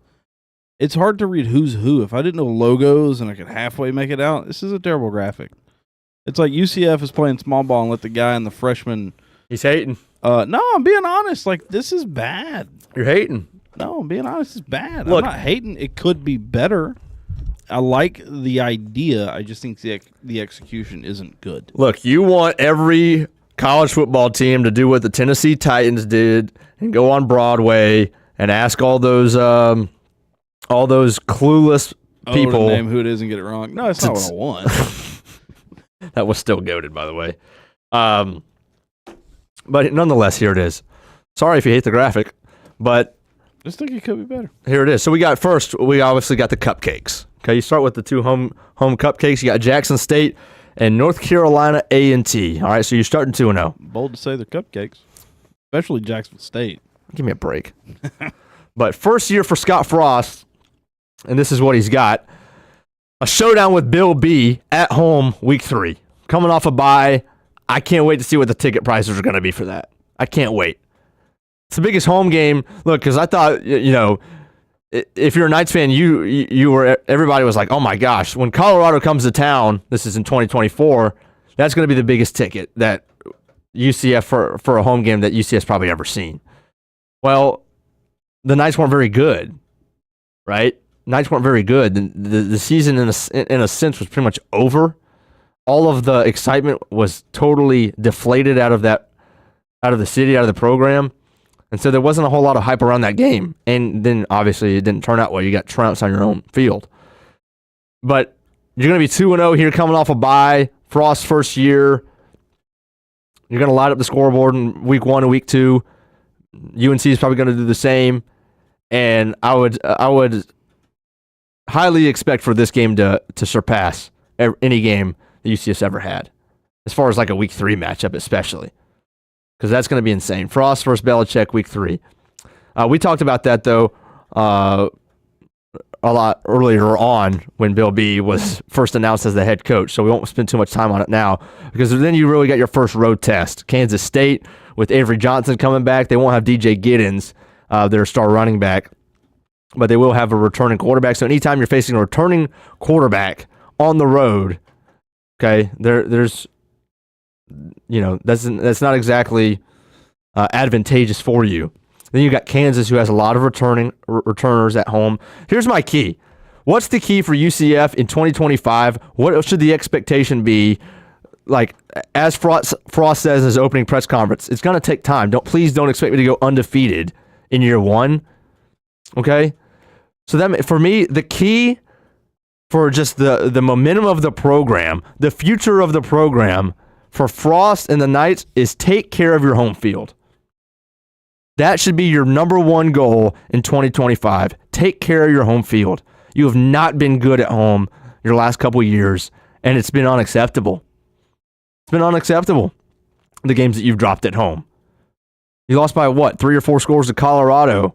[SPEAKER 2] it's hard to read who's who. If I didn't know logos and I could halfway make it out, this is a terrible graphic. It's like UCF is playing small ball and let the guy in the freshman.
[SPEAKER 1] He's hating.
[SPEAKER 2] No, I'm being honest. Like, this is bad.
[SPEAKER 1] You're hating.
[SPEAKER 2] No, I'm being honest. It's bad.
[SPEAKER 1] Look,
[SPEAKER 2] I'm not hating. It could be better. I like the idea. I just think the execution isn't good.
[SPEAKER 1] Look, you want every college football team to do what the Tennessee Titans did and go on Broadway and ask all those clueless people.
[SPEAKER 2] To name who it is and get it wrong. No, that's not what I want.
[SPEAKER 1] That was still goated, by the way. But nonetheless, here it is. Sorry if you hate the graphic, but
[SPEAKER 2] I just think it could be better.
[SPEAKER 1] Here it is. So we obviously got the cupcakes. Okay, you start with the two home cupcakes. You got Jackson State and North Carolina A&T. All right, so you're starting 2-0.
[SPEAKER 2] Bold to say they're cupcakes, especially Jackson State.
[SPEAKER 1] Give me a break. But first year for Scott Frost, and this is what he's got. A showdown with Bill B at home week 3. Coming off a bye. I can't wait to see what the ticket prices are going to be for that. I can't wait. It's the biggest home game. Look, because I thought, if you're a Knights fan, everybody was like, oh my gosh, when Colorado comes to town, this is in 2024, that's going to be the biggest ticket that UCF for a home game that UCF's probably ever seen. Well, the Knights weren't very good, right? Knights weren't very good. The season, in a sense, was pretty much over. All of the excitement was totally deflated out of the city, out of the program. And so there wasn't a whole lot of hype around that game. And then, obviously, it didn't turn out well. You got trounced on your own field. But you're going to be 2-0 here coming off a bye. Frost's first year. You're going to light up the scoreboard in week 1 and week 2. UNC is probably going to do the same. And I would highly expect for this game to surpass any game that UCF's ever had, as far as like a week 3 matchup especially, because that's going to be insane. Frost versus Belichick week 3. We talked about that, though, a lot earlier on when Bill B was first announced as the head coach, so we won't spend too much time on it now, because then you really got your first road test. Kansas State with Avery Johnson coming back. They won't have DJ Giddens, their star running back, but they will have a returning quarterback. So anytime you're facing a returning quarterback on the road, okay, there's that's not exactly advantageous for you. Then you got Kansas, who has a lot of returners at home. Here's my key. What's the key for UCF in 2025? What should the expectation be? Like, as Frost says in his opening press conference, it's going to take time. Please don't expect me to go undefeated in year 1. Okay? So that, for me, the key for just the momentum of the program, the future of the program for Frost and the Knights is take care of your home field. That should be your number 1 goal in 2025. Take care of your home field. You have not been good at home your last couple of years, and it's been unacceptable. It's been unacceptable, the games that you've dropped at home. You lost by, 3 or 4 scores to Colorado,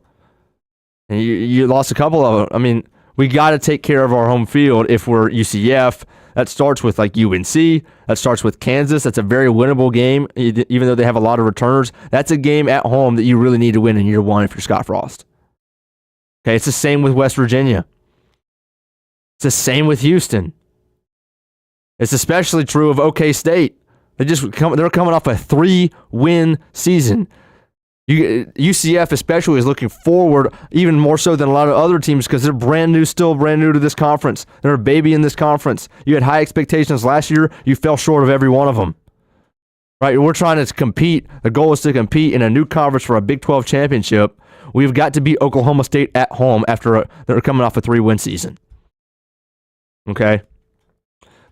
[SPEAKER 1] and you lost a couple of them. I mean, we got to take care of our home field if we're UCF. That starts with like UNC. That starts with Kansas. That's a very winnable game, even though they have a lot of returners. That's a game at home that you really need to win in year one if you're Scott Frost. Okay, it's the same with West Virginia. It's the same with Houston. It's especially true of OK State. They're coming off a 3-win season. UCF especially is looking forward even more so than a lot of other teams because they're still brand new to this conference. They're a baby in this conference. You had high expectations last year. You fell short of every one of them. Right? We're trying to compete. The goal is to compete in a new conference for a Big 12 championship. We've got to beat Oklahoma State at home after they're coming off a 3-win season. Okay?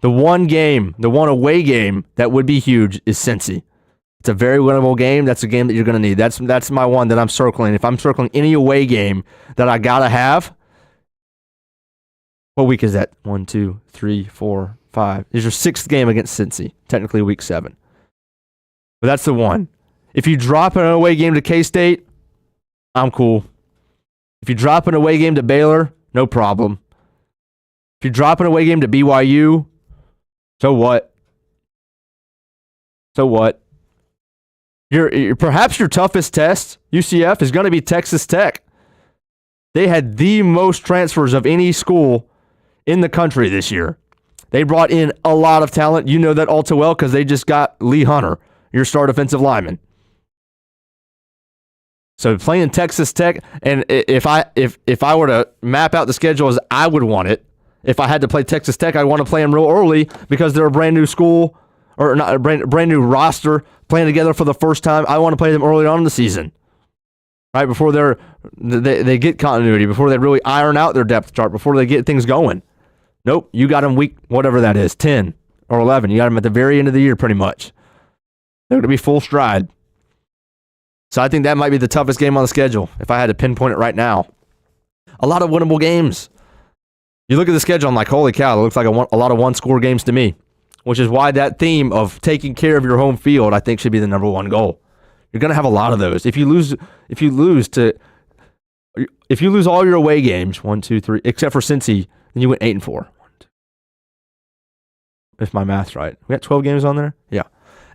[SPEAKER 1] The one away game that would be huge is Cincy. It's a very winnable game. That's a game that you're going to need. That's my one that I'm circling. If I'm circling any away game that I got to have, what week is that? 1, 2, 3, 4, 5. Is your 6th game against Cincy, technically week 7. But that's the one. If you drop an away game to K-State, I'm cool. If you drop an away game to Baylor, no problem. If you drop an away game to BYU, so what? So what? Perhaps your toughest test, UCF, is going to be Texas Tech. They had the most transfers of any school in the country this year. They brought in a lot of talent. You know that all too well because they just got Lee Hunter, your star defensive lineman. So playing Texas Tech, and if I were to map out the schedule as I would want it, if I had to play Texas Tech, I'd want to play them real early because they're a brand new school, or not a brand new roster playing together for the first time. I want to play them early on in the season, right before they get continuity, before they really iron out their depth chart, before they get things going. Nope, you got them week whatever that is, 10 or 11. You got them at the very end of the year, pretty much. They're going to be full stride. So I think that might be the toughest game on the schedule if I had to pinpoint it right now. A lot of winnable games. You look at the schedule, I'm like, holy cow, it looks like a lot of one-score games to me, which is why that theme of taking care of your home field, I think, should be the number one goal. You're going to have a lot of those. If you lose all your away games, 1, 2, 3, except for Cincy, then you went 8-4. If my math's right, we got 12 games on there. Yeah,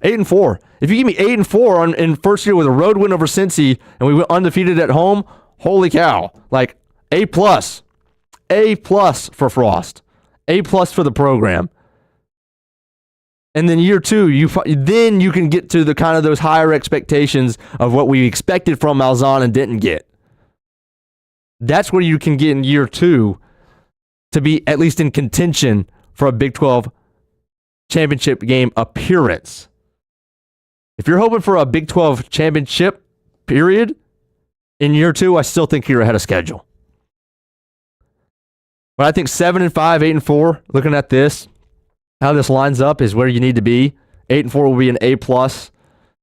[SPEAKER 1] 8-4. If you give me 8-4 in first year with a road win over Cincy, and we went undefeated at home, holy cow! Like A+. A+ for Frost. A+ for the program. And then year 2, then you can get to the kind of those higher expectations of what we expected from Malzahn and didn't get. That's where you can get in year 2 to be at least in contention for a Big 12 championship game appearance. If you're hoping for a Big 12 championship period in year 2, I still think you're ahead of schedule. But I think 7-5, 8-4, looking at this, how this lines up is where you need to be. 8-4 will be an A+.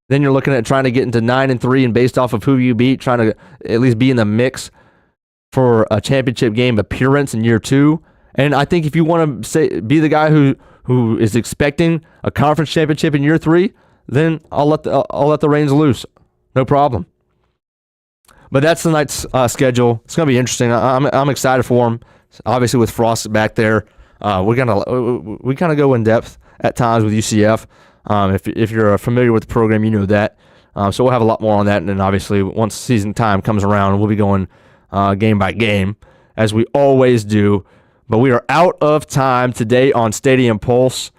[SPEAKER 1] Then you're looking at trying to get into 9-3, and based off of who you beat, trying to at least be in the mix for a championship game appearance in year 2. And I think if you want to be the guy who is expecting a conference championship in year 3, then I'll let the reins loose. No problem. But that's the night's schedule. It's going to be interesting. I'm excited for them. Obviously, with Frost back there, we kind of go in depth at times with UCF. If you're familiar with the program, you know that. So we'll have a lot more on that. And then obviously, once season time comes around, we'll be going game by game, as we always do. But we are out of time today on Stadium Pulse.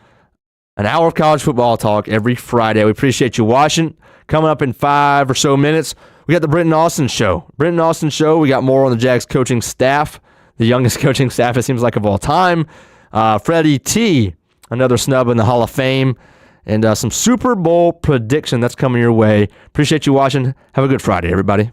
[SPEAKER 1] An hour of college football talk every Friday. We appreciate you watching. Coming up in 5 or so minutes, we got the Brenton Austin Show. Brenton Austin Show, we got more on the Jags coaching staff. The youngest coaching staff, it seems like, of all time. Freddie T, another snub in the Hall of Fame. And some Super Bowl prediction that's coming your way. Appreciate you watching. Have a good Friday, everybody.